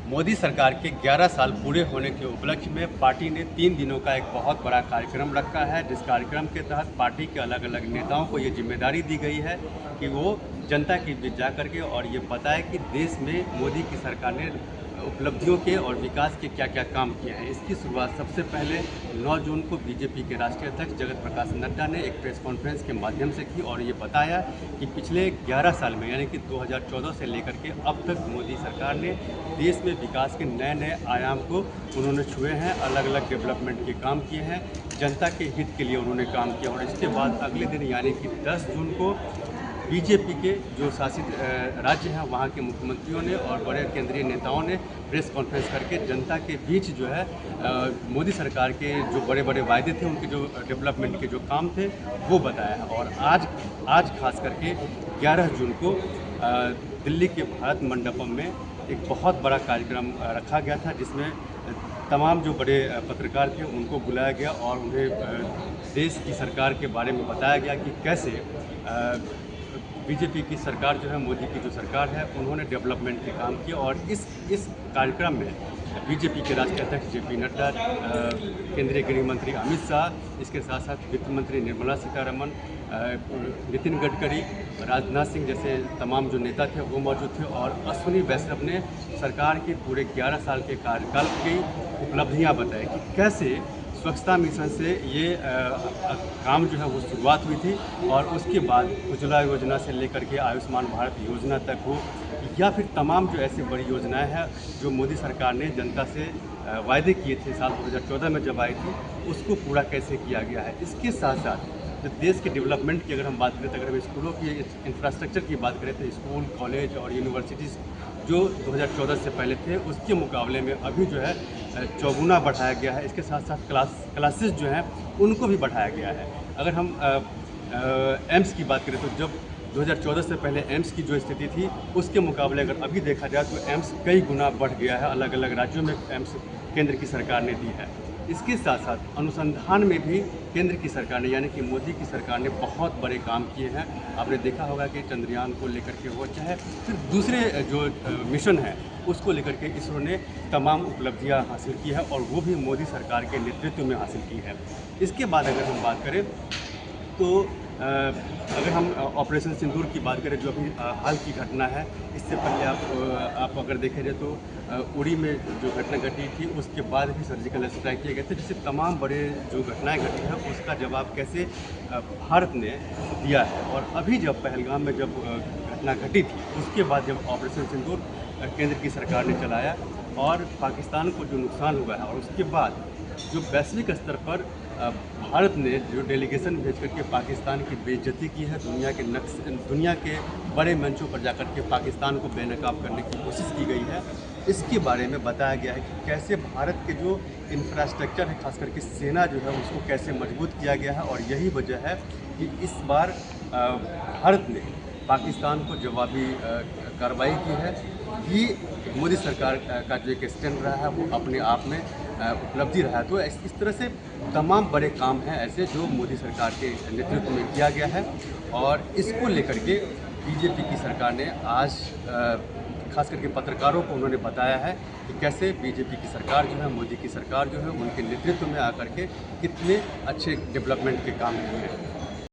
मोदी सरकार के 11 साल पूरे होने के उपलक्ष्य में पार्टी ने 3 दिनों का एक बहुत बड़ा कार्यक्रम रखा है, जिस कार्यक्रम के तहत पार्टी के अलग अलग नेताओं को ये जिम्मेदारी दी गई है कि वो जनता के बीच जा कर के और ये बताए कि देश में मोदी की सरकार ने उपलब्धियों के और विकास के क्या क्या काम किए हैं। इसकी शुरुआत सबसे पहले 9 जून को बीजेपी के राष्ट्रीय अध्यक्ष जगत प्रकाश नड्डा ने एक प्रेस कॉन्फ्रेंस के माध्यम से की और ये बताया कि पिछले 11 साल में यानी कि 2014 से लेकर के अब तक मोदी सरकार ने देश में विकास के नए नए आयाम को उन्होंने छुए हैं, अलग अलग डेवलपमेंट के काम किए हैं, जनता के हित के लिए उन्होंने काम किया। और इसके बाद अगले दिन यानी कि 10 जून को बीजेपी के जो शासित राज्य हैं वहाँ के मुख्यमंत्रियों ने और बड़े केंद्रीय नेताओं ने प्रेस कॉन्फ्रेंस करके जनता के बीच जो है मोदी सरकार के जो बड़े बड़े वायदे थे, उनके जो डेवलपमेंट के जो काम थे वो बताया है। और आज खास करके 11 जून को दिल्ली के भारत मंडपम में एक बहुत बड़ा कार्यक्रम रखा गया था, जिसमें तमाम जो बड़े पत्रकार थे उनको बुलाया गया और उन्हें देश की सरकार के बारे में बताया गया कि कैसे बीजेपी की सरकार जो है, मोदी की जो सरकार है, उन्होंने डेवलपमेंट के काम किए। और इस कार्यक्रम में बीजेपी के राष्ट्रीय अध्यक्ष जेपी नड्डा, केंद्रीय गृह मंत्री अमित शाह, इसके साथ साथ वित्त मंत्री निर्मला सीतारमण, नितिन गडकरी, राजनाथ सिंह जैसे तमाम जो नेता थे वो मौजूद थे। और अश्विनी वैष्णव ने सरकार के पूरे 11 साल के कार्यकाल की उपलब्धियां बताई कि कैसे स्वच्छता मिशन से ये काम जो है वो शुरुआत हुई थी और उसके बाद उज्ज्वला योजना से लेकर के आयुष्मान भारत योजना तक हो, या फिर तमाम जो ऐसी बड़ी योजनाएं हैं जो मोदी सरकार ने जनता से वायदे किए थे साल 2014 में जब आई थी, उसको पूरा कैसे किया गया है। इसके साथ साथ जो देश के डेवलपमेंट की अगर हम बात करें तो अगर हम स्कूलों की इंफ्रास्ट्रक्चर की बात करें तो स्कूल, कॉलेज और यूनिवर्सिटीज़ जो 2014 से पहले थे उसके मुकाबले में अभी जो है चौगुना बढ़ाया गया है। इसके साथ साथ क्लासेस जो हैं उनको भी बढ़ाया गया है। अगर हम एम्स की बात करें तो जब 2014 से पहले एम्स की जो स्थिति थी उसके मुकाबले अगर अभी देखा जाए तो एम्स कई गुना बढ़ गया है। अलग अलग राज्यों में एम्स केंद्र की सरकार ने दी है। इसके साथ साथ अनुसंधान में भी केंद्र की सरकार ने यानी कि मोदी की सरकार ने बहुत बड़े काम किए हैं। आपने देखा होगा कि चंद्रयान को लेकर के हो, चाहे फिर दूसरे जो मिशन हैं उसको लेकर के इसरो ने तमाम उपलब्धियां हासिल की है और वो भी मोदी सरकार के नेतृत्व में हासिल की है। इसके बाद अगर हम बात करें तो अगर हम ऑपरेशन सिंदूर की बात करें जो अभी हाल की घटना है, इससे पहले आप अगर देखें जाए तो उड़ी में जो घटना घटी थी उसके बाद भी सर्जिकल स्ट्राइक किए गए थे, जिससे तमाम बड़े जो घटनाएं घटी हैं उसका जवाब कैसे भारत ने दिया है। और अभी जब पहलगाम में जब घटना घटी थी उसके बाद जब ऑपरेशन सिंदूर केंद्र की सरकार ने चलाया और पाकिस्तान को जो नुकसान हुआ है और उसके बाद जो वैश्विक स्तर पर भारत ने जो डेलीगेशन भेज करके पाकिस्तान की बेइज्जती की है, दुनिया के बड़े मंचों पर जाकर के पाकिस्तान को बेनकाब करने की कोशिश की गई है, इसके बारे में बताया गया है कि कैसे भारत के जो इंफ्रास्ट्रक्चर है, खास करके सेना जो है उसको कैसे मजबूत किया गया है। और यही वजह है कि इस बार भारत ने पाकिस्तान को जवाबी कार्रवाई की है। ये मोदी सरकार का जो एक स्टैंड रहा है वो अपने आप में उपलब्धि रहा है। तो इस तरह से तमाम बड़े काम हैं ऐसे जो मोदी सरकार के नेतृत्व में किया गया है और इसको लेकर के बीजेपी की सरकार ने आज खास करके पत्रकारों को उन्होंने बताया है कि कैसे बीजेपी की सरकार जो है, मोदी की सरकार जो है, उनके नेतृत्व में आकर के कितने अच्छे डेवलपमेंट के काम किए हैं।